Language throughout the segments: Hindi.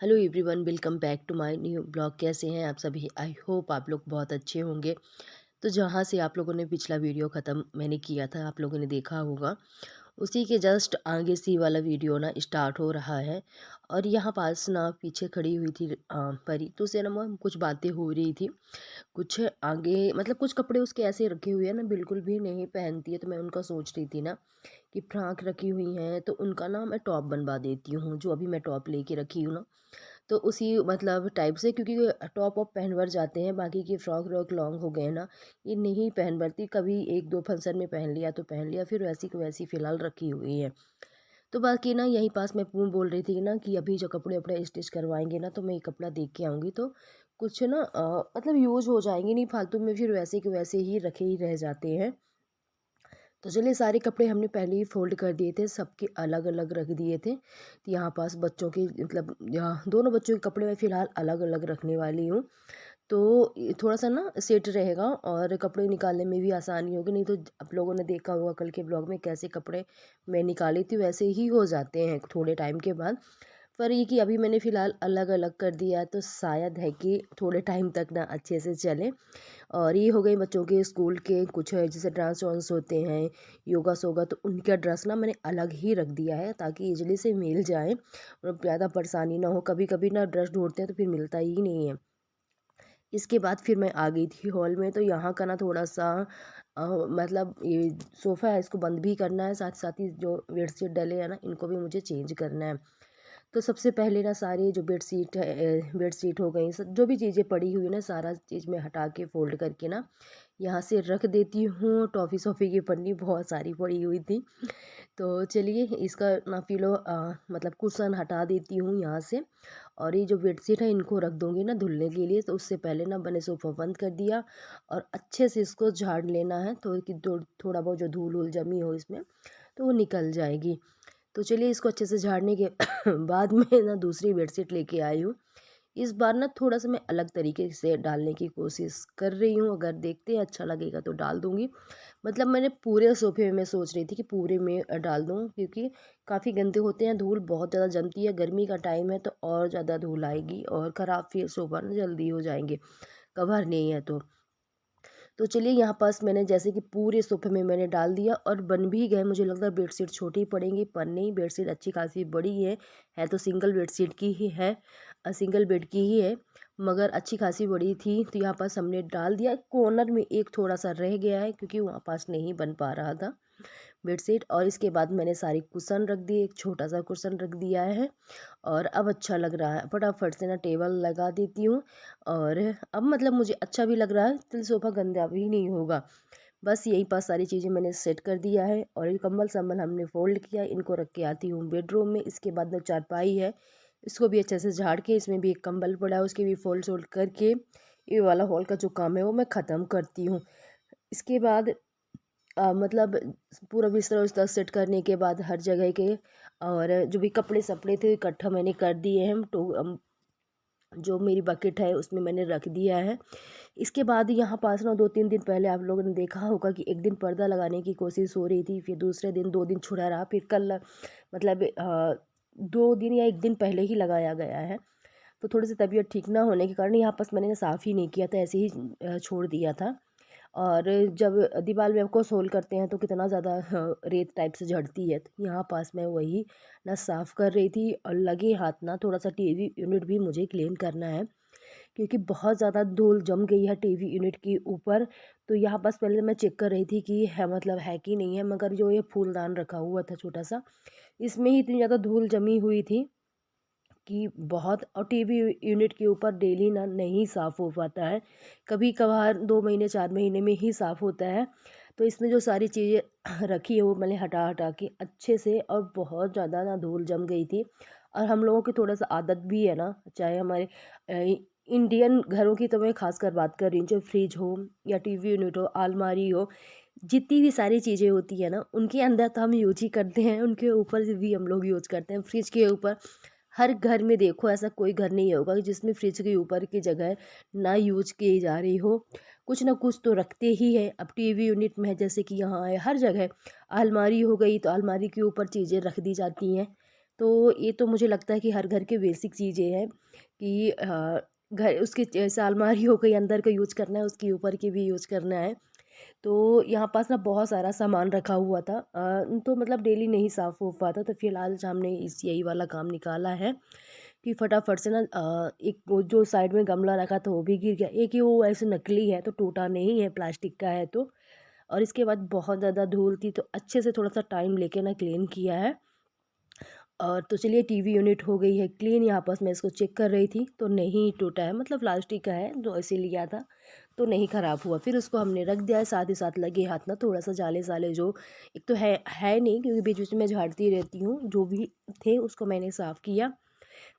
Hello everyone, welcome back to my new blog. कैसे हैं आप सभी? आई होप आप लोग बहुत अच्छे होंगे। तो जहाँ से आप लोगों ने पिछला वीडियो ख़त्म मैंने किया था, आप लोगों ने देखा होगा, उसी के जस्ट आगे से ये वाला वीडियो ना स्टार्ट हो रहा है। और यहाँ पास ना पीछे खड़ी हुई थी परी, तो उससे ना कुछ बातें हो रही थी। कुछ आगे मतलब कुछ कपड़े उसके ऐसे रखे हुए हैं ना, बिल्कुल भी नहीं पहनती है। तो मैं उनका सोच रही थी ना कि फ्रॉक रखी हुई हैं तो उनका ना मैं टॉप बनवा देती हूँ। जो अभी मैं टॉप लेके रखी हूँ ना, तो उसी मतलब टाइप से, क्योंकि टॉप वॉप पहन वर जाते हैं, बाकी की फ्रॉक व्रॉक लॉन्ग हो गए ना, ये नहीं पहन बरती। कभी एक दो फंक्शन में पहन लिया तो पहन लिया, फिर वैसी को वैसी फ़िलहाल रखी हुई है। तो बाकी ना यहीं पास मैं बोल रही थी ना कि अभी जो कपड़े वपड़े स्टिच करवाएंगे ना, तो मैं ये कपड़ा देख के आऊँगी। तो कुछ ना मतलब यूज़ हो जाएंगे नहीं फालतू में, फिर वैसे के वैसे ही रखे ही रह जाते हैं। तो चलिए, सारे कपड़े हमने पहले ही फ़ोल्ड कर दिए थे, सबके अलग-अलग रख दिए थे। तो यहाँ पास बच्चों के मतलब यहाँ दोनों बच्चों के कपड़े मैं फ़िलहाल अलग-अलग रखने वाली हूँ। तो ये थोड़ा-सा ना सेट रहेगा और कपड़े निकालने में भी आसानी होगी। नहीं तो आप लोगों ने देखा होगा कल के ब्लॉग में कैसे कपड़े मैं निकाली थी, वैसे ही हो जाते हैं थोड़े टाइम के बाद। पर ये कि अभी मैंने फ़िलहाल अलग-अलग कर दिया है, तो शायद है कि थोड़े टाइम तक ना अच्छे से चले। और ये हो गए बच्चों के स्कूल के कुछ है, जैसे डांस वांस होते हैं, योगा सोगा, तो उनका ड्रेस ना मैंने अलग ही रख दिया है ताकि इजली से मिल जाए और ज़्यादा परेशानी ना हो। कभी कभी ना ड्रेस ढूंढते हैं तो फिर मिलता ही नहीं है। इसके बाद फिर मैं आ गई थी हॉल में। तो यहाँ का ना थोड़ा सा मतलब ये सोफ़ा है, इसको बंद भी करना है, साथ साथ ही जो बेडशीट डले हैं ना, इनको भी मुझे चेंज करना है। तो सबसे पहले ना सारी जो बेडशीट है, बेडशीट हो गई, सब जो भी चीज़ें पड़ी हुई ना, सारा चीज़ मैं हटा के फ़ोल्ड करके ना यहाँ से रख देती हूँ। टॉफ़ी शॉफ़ी की पन्नी बहुत सारी पड़ी हुई थी। तो चलिए, इसका ना पिलो मतलब कुशन हटा देती हूँ यहाँ से। और ये जो बेडशीट है इनको रख दूँगी ना धुलने के लिए। तो उससे पहले ना मैंने सोफ़ा बंद कर दिया और अच्छे से इसको झाड़ लेना है, तो कि थोड़ा बहुत जो धूल वूल जमी हो इसमें, तो वो निकल जाएगी। तो चलिए, इसको अच्छे से झाड़ने के बाद में ना दूसरी बेडशीट लेके आई हूँ। इस बार ना थोड़ा-सा मैं अलग तरीके से डालने की कोशिश कर रही हूँ, अगर देखते हैं अच्छा लगेगा तो डाल दूँगी। मतलब मैंने पूरे सोफ़े में मैं सोच रही थी कि पूरे में डाल दूँ, क्योंकि काफ़ी गंदे होते हैं, धूल बहुत ज़्यादा जमती है, गर्मी का टाइम है तो और ज़्यादा धूल आएगी और ख़राब फिर सोफ़ा ना जल्दी हो जाएँगे, कवर नहीं है तो। तो चलिए, यहाँ पास मैंने जैसे कि पूरे सोफ़े में मैंने डाल दिया और बन भी गए। मुझे लगता है बेडशीट छोटी पड़ेंगी, पर नहीं, बेडशीट अच्छी खासी बड़ी है तो सिंगल बेडशीट की ही है, सिंगल बेड की ही है, मगर अच्छी खासी बड़ी थी। तो यहाँ पास हमने डाल दिया। कॉर्नर में एक थोड़ा-सा रह गया है क्योंकि वहाँ पास नहीं बन पा रहा था बेडशीट। और इसके बाद मैंने सारी कुशन रख दिए, एक छोटा-सा कुशन रख दिया है और अब अच्छा लग रहा है। फटाफट से ना टेबल लगा देती हूँ और अब मतलब मुझे अच्छा भी लग रहा है, तो सोफ़ा गंदा भी नहीं होगा। बस यही पास सारी चीज़ें मैंने सेट कर दिया है और ये कंबल-संबल हमने फ़ोल्ड किया, इनको रख के आती हूँ बेडरूम में। इसके बाद में चारपाई है, इसको भी अच्छे से झाड़ के, इसमें भी एक कंबल पड़ा है, उसके भी फ़ोल्ड-वोल्ड करके ये वाला हॉल का जो काम है वो मैं ख़त्म करती हूँ। इसके बाद मतलब पूरा बिस्तर-उस्तर सेट करने के बाद हर जगह के और जो भी कपड़े-सपड़े थे इकट्ठा मैंने कर दिए हैं। तो जो मेरी बकेट है उसमें मैंने रख दिया है। इसके बाद यहाँ पास ना 2-3 दिन पहले आप लोगों ने देखा होगा कि एक दिन पर्दा लगाने की कोशिश हो रही थी, फिर दूसरे दिन 2 दिन छुड़ा रहा, फिर कल मतलब 2 दिन या 1 दिन पहले ही लगाया गया है। तो थोड़ी-सी तबीयत ठीक ना होने के कारण यहाँ पास मैंने साफ़ ही नहीं किया था, ऐसे ही छोड़ दिया था। और जब दीवार में आपको सोल करते हैं तो कितना ज़्यादा रेत टाइप से झड़ती है। तो यहाँ पास मैं वही ना साफ़ कर रही थी और लगे हाथ ना थोड़ा-सा टीवी यूनिट भी मुझे क्लीन करना है, क्योंकि बहुत ज़्यादा धूल जम गई है टीवी यूनिट के ऊपर। तो यहाँ बस पहले मैं चेक कर रही थी कि है मतलब है कि नहीं है, मगर जो ये फूलदान रखा हुआ था छोटा-सा, इसमें ही इतनी ज़्यादा धूल जमी हुई थी कि बहुत। और टीवी यूनिट के ऊपर डेली ना नहीं साफ़ हो पाता है, कभी-कभार 2 महीने 4 महीने में ही साफ़ होता है। तो इसमें जो सारी चीज़ें रखी है वो मैंने हटा-हटा के अच्छे से, और बहुत ज़्यादा ना धूल जम गई थी। और हम लोगों की थोड़ा-सा आदत भी है ना, चाहे हमारे इंडियन घरों की तो मैं ख़ासकर बात कर रही हूँ, चाहे फ्रिज हो या टीवी यूनिट हो, अलमारी हो, जितनी भी सारी चीज़ें होती है ना, उनके अंदर तो हम यूज़ ही करते हैं, उनके ऊपर से भी हम लोग यूज़ करते हैं। फ्रिज के ऊपर हर घर में देखो, ऐसा कोई घर नहीं होगा कि जिसमें फ्रिज के ऊपर की जगह ना यूज की जा रही हो, कुछ ना कुछ तो रखते ही है। अब टीवी यूनिट में है, जैसे कि यहाँ है, हर जगह अलमारी हो गई तो अलमारी के ऊपर चीज़ें रख दी जाती हैं। तो ये तो मुझे लगता है कि हर घर की बेसिक चीज़ें हैं कि घर उसकी जैसे अलमारी हो गई, अंदर का यूज़ करना है, उसके ऊपर की भी यूज़ करना है। तो यहाँ पास ना बहुत सारा सामान रखा हुआ था, तो मतलब डेली नहीं साफ़ हो पाता, तो फिलहाल हमने इस यही वाला काम निकाला है कि फटाफट से ना एक वो जो साइड में गमला रखा था वो भी गिर गया। एक ही वो ऐसे नकली है तो टूटा नहीं है, प्लास्टिक का है तो। और इसके बाद बहुत ज़्यादा धूल थी तो अच्छे से थोड़ा सा टाइम लेके ना क्लीन किया है। और तो चलिए टीवी यूनिट हो गई है क्लीन। यहाँ पास मैं इसको चेक कर रही थी तो नहीं टूटा है, मतलब प्लास्टिक का है जो ऐसे लिया था तो नहीं ख़राब हुआ। फिर उसको हमने रख दिया है, साथ ही साथ लगे हाथ ना थोड़ा सा जाले साले जो एक तो है नहीं, क्योंकि बीच बीच में मैं झाड़ती रहती हूँ, जो भी थे उसको मैंने साफ़ किया।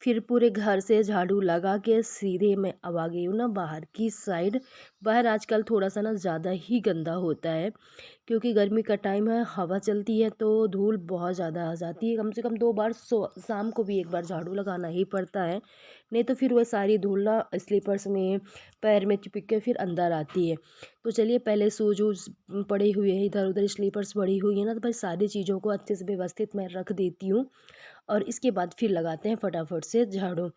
फिर पूरे घर से झाड़ू लगा के सीधे मैं अब आ गई हूँ ना बाहर की साइड। बाहर आजकल थोड़ा सा ना ज़्यादा ही गंदा होता है, क्योंकि गर्मी का टाइम है, हवा चलती है तो धूल बहुत ज़्यादा आ जाती है। कम से कम 2 बार शाम को भी 1 बार झाड़ू लगाना ही पड़ता है, नहीं तो फिर वह सारी धूल ना स्लीपर्स में, पैर में चिपक के फिर अंदर आती है। तो चलिए पहले शूज़ वूज़ पड़े हुए हैं, इधर-उधर स्लीपर्स पड़ी हुई है ना, तो भाई सारी चीज़ों को अच्छे से व्यवस्थित मैं रख देती हूँ और इसके बाद फिर लगाते हैं फटाफट से झाड़ू।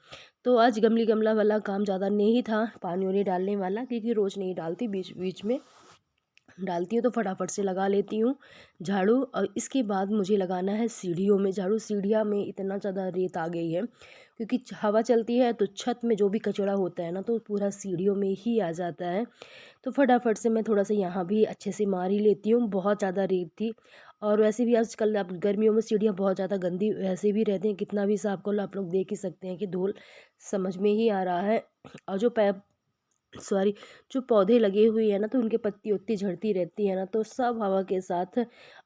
तो आज गमली गमला वाला काम ज़्यादा नहीं था, पानी-वानी डालने वाला, क्योंकि रोज़ नहीं डालती, बीच-बीच में डालती हूँ तो फटाफट से लगा लेती हूँ झाड़ू। और इसके बाद मुझे लगाना है सीढ़ियों में झाड़ू। सीढ़ियाँ में इतना ज़्यादा रेत आ गई है, क्योंकि हवा चलती है तो छत में जो भी कचरा होता है ना तो पूरा सीढ़ियों में ही आ जाता है। तो फटाफट से मैं थोड़ा सा यहाँ भी अच्छे से मार ही लेती हूँ, बहुत ज़्यादा रेत थी। और वैसे भी आजकल अब गर्मियों में सीढ़ियाँ बहुत ज़्यादा गंदी वैसे भी रहती हैं, कितना भी साफ कर लो आप लोग देख ही सकते हैं कि धूल समझ में ही आ रहा है। और जो सॉरी, जो पौधे लगे हुए हैं ना तो उनके पत्ती उत्ती झड़ती रहती है ना, तो सब हवा के साथ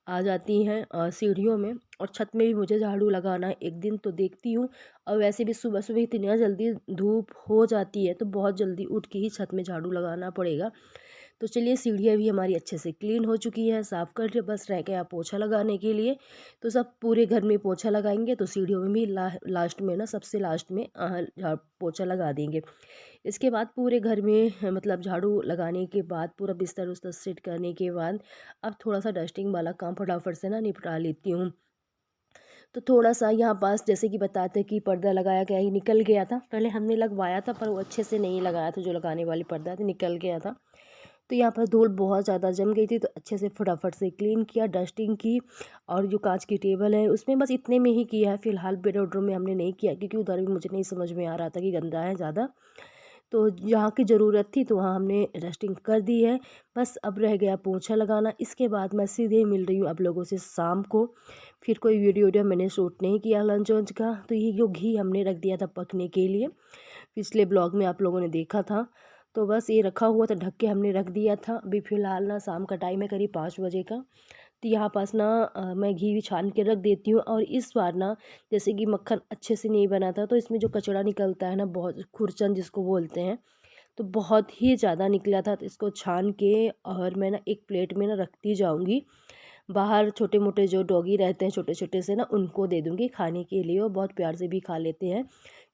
आ जाती हैं सीढ़ियों में। और छत में भी मुझे झाड़ू लगाना है एक दिन तो देखती हूँ। और वैसे भी सुबह सुबह इतनी जल्दी धूप हो जाती है तो बहुत जल्दी उठ के ही छत में झाड़ू लगाना पड़ेगा। तो चलिए सीढ़ियाँ भी हमारी अच्छे से क्लीन हो चुकी है, साफ़ कर के बस रह गया पोछा लगाने के लिए। तो सब पूरे घर में पोछा लगाएंगे तो सीढ़ियों में भी लास्ट में ना, सबसे लास्ट में पोछा लगा देंगे। इसके बाद पूरे घर में मतलब झाड़ू लगाने के बाद पूरा बिस्तर उस्तर सेट करने के बाद अब थोड़ा सा डस्टिंग वाला काम फटाफट से ना निपटा लेती हूँ। तो थोड़ा सा यहाँ पास जैसे कि बताते कि पर्दा लगाया गया ही निकल गया था, पहले हमने लगवाया था पर वो अच्छे से नहीं लगाया था, जो लगाने वाली पर्दा थी निकल गया था। तो यहाँ पर धूल बहुत ज़्यादा जम गई थी तो अच्छे से फटाफट से क्लीन किया, डस्टिंग की। और जो कांच की टेबल है उसमें बस इतने में ही किया है, फिलहाल बेडरूम में हमने नहीं किया, क्योंकि उधर भी मुझे नहीं समझ में आ रहा था कि गंदा है ज़्यादा। तो जहाँ की ज़रूरत थी तो वहाँ हमने डस्टिंग कर दी है। बस अब रह गया पोंछा लगाना। इसके बाद मैं सीधे मिल रही हूँ आप लोगों से शाम को। फिर कोई वीडियो मैंने शूट नहीं किया लंच वंच का। तो ये जो घी हमने रख दिया था पकने के लिए, पिछले ब्लॉग में आप लोगों ने देखा था। तो बस ये रखा हुआ था, ढक के हमने रख दिया था। अभी फ़िलहाल ना शाम का टाइम है करीब 5 बजे का। तो यहाँ पास ना मैं घी भी छान के रख देती हूँ। और इस बार ना जैसे कि मक्खन अच्छे से नहीं बना था तो इसमें जो कचरा निकलता है ना, बहुत खुरचन जिसको बोलते हैं, तो बहुत ही ज़्यादा निकला था। तो इसको छान के और मैं ना एक प्लेट में ना रखती जाऊँगी। बाहर छोटे मोटे जो डॉगी रहते हैं छोटे छोटे से ना, उनको दे दूँगी खाने के लिए, वो बहुत प्यार से भी खा लेते हैं,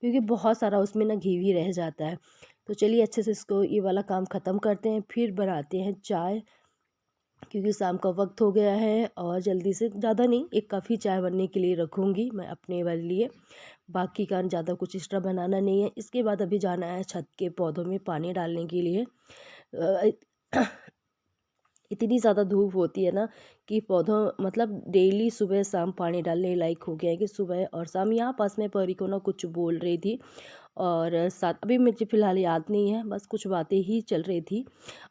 क्योंकि बहुत सारा उसमें ना घी भी रह जाता है। तो चलिए अच्छे से इसको ये वाला काम ख़त्म करते हैं, फिर बनाते हैं चाय, क्योंकि शाम का वक्त हो गया है। और जल्दी से, ज़्यादा नहीं, एक काफ़ी चाय बनने के लिए रखूँगी मैं अपने वाले लिए। बाकी का ज़्यादा कुछ एक्स्ट्रा बनाना नहीं है। इसके बाद अभी जाना है छत के पौधों में पानी डालने के लिए। इतनी ज़्यादा धूप होती है ना कि पौधों मतलब डेली सुबह शाम पानी डालने लायक हो गया है, कि सुबह और शाम। यहाँ पास में परी को ना कुछ बोल रही थी, और साथ अभी मुझे फ़िलहाल याद नहीं है, बस कुछ बातें ही चल रही थी।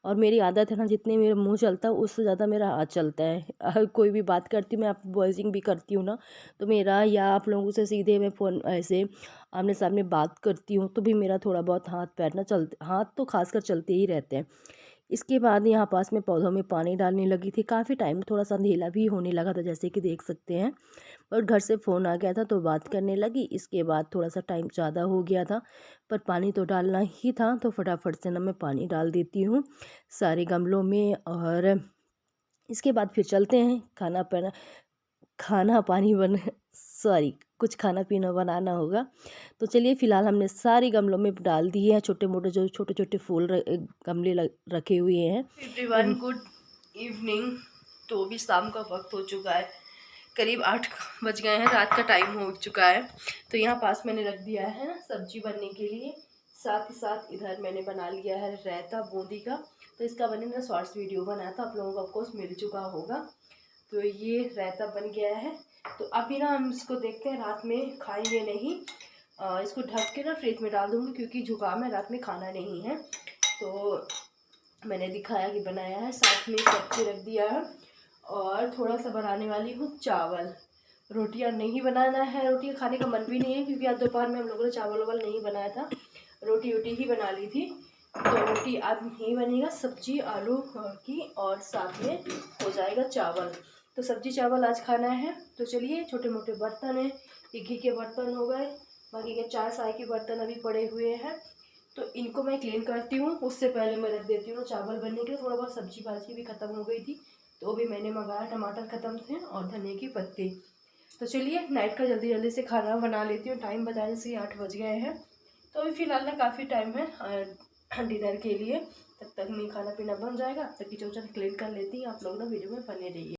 और मेरी आदत है ना, जितने मेरा मुंह चलता है उससे ज़्यादा मेरा हाथ चलता है। कोई भी बात करती हूँ मैं, आप वॉइसिंग भी करती हूँ ना, तो मेरा, या आप लोगों से सीधे मैं फ़ोन ऐसे आमने सामने बात करती हूँ तो भी मेरा थोड़ा बहुत हाथ पैर ना चलते, हाथ तो खासकर चलते ही रहते हैं। इसके बाद यहाँ पास में पौधों में पानी डालने लगी थी, काफ़ी टाइम थोड़ा सा अंधेला भी होने लगा था जैसे कि देख सकते हैं। और घर से फ़ोन आ गया था तो बात करने लगी। इसके बाद थोड़ा सा टाइम ज़्यादा हो गया था, पर पानी तो डालना ही था तो फटाफट से ना मैं पानी डाल देती हूँ सारे गमलों में। और इसके बाद फिर चलते हैं खाना पानी बन सॉरी, कुछ खाना पीना बनाना होगा। तो चलिए फ़िलहाल हमने सारे गमलों में डाल दिए हैं, छोटे मोटे जो छोटे छोटे फूल गमले रखे हुए हैं। Everyone good evening. तो अभी शाम का वक्त हो चुका है, करीब 8 बज गए हैं, रात का टाइम हो चुका है। तो यहाँ पास मैंने रख दिया है ना सब्जी बनने के लिए। साथ ही साथ इधर मैंने बना लिया है रायता बूंदी का। तो इसका मैंने ना शॉर्ट्स वीडियो बनाया था, आप लोगों को ऑफकोर्स मिल चुका होगा। तो ये रायता बन गया है। तो अभी ना हम इसको देखते हैं, रात में खाएंगे नहीं। इसको ढक के ना फ्रिज में डाल दूँगी, क्योंकि जुकाम है, रात में खाना नहीं है। तो मैंने दिखाया कि बनाया है, साथ में सब्जी रख दिया है और थोड़ा सा बनाने वाली हूँ चावल। रोटियां नहीं बनाना है, रोटियां खाने का मन भी नहीं है, क्योंकि आज दोपहर में हम लोगों ने चावल वावल नहीं बनाया था, रोटी वोटी ही बना ली थी। तो रोटी आज नहीं बनेगा, सब्जी आलू की और साथ में हो जाएगा चावल। तो सब्जी चावल आज खाना है। तो चलिए, छोटे मोटे बर्तन हैं, ये घी के बर्तन हो गए, बाकी के चाय साय के बर्तन अभी पड़े हुए हैं। तो इनको मैं क्लीन करती हूँ, उससे पहले मैं रख देती हूँ चावल बनने के लिए। थोड़ा बहुत सब्जी भाजी भी ख़त्म हो गई थी, तो वो भी मैंने मंगाया, टमाटर ख़त्म थे और धनिया की पत्ती। तो चलिए, नाइट का जल्दी जल्दी से खाना बना लेती हूँ। टाइम बताने से 8 बज गए हैं। तो अभी फ़िलहाल ना काफ़ी टाइम है डिनर के लिए। तब तक में खाना पीना बन जाएगा, तब किचन विचन क्लीन कर लेती हूँ। आप लोग ना वीडियो में बने रहिए।